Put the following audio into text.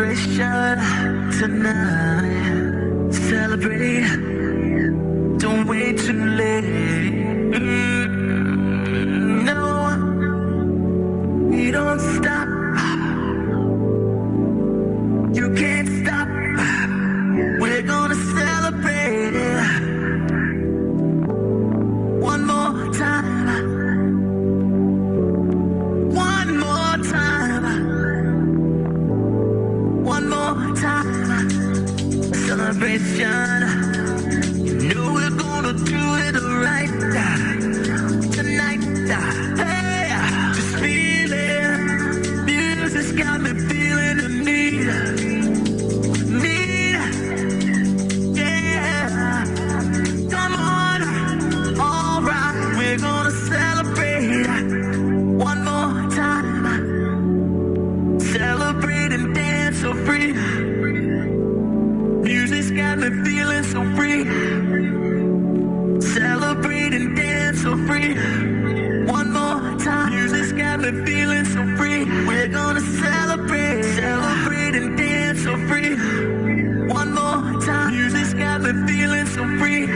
celebration tonight. Celebrate, don't wait too late. No, we don't stop. You can't stop. We're gonna celebrate one more time. One more time. One more time. Celebration. You know we're gonna do it right tonight. Hey, just feel it. Music's got me feeling the need. Yeah. Come on. All right, we're gonna celebrate one more time. Celebrate and dance so free. Music's got me feeling so free. Celebrate and dance so free. One more time. Music's got me feeling so free. We're gonna celebrate, celebrate and dance so free. One more time. Music's got me feeling so free.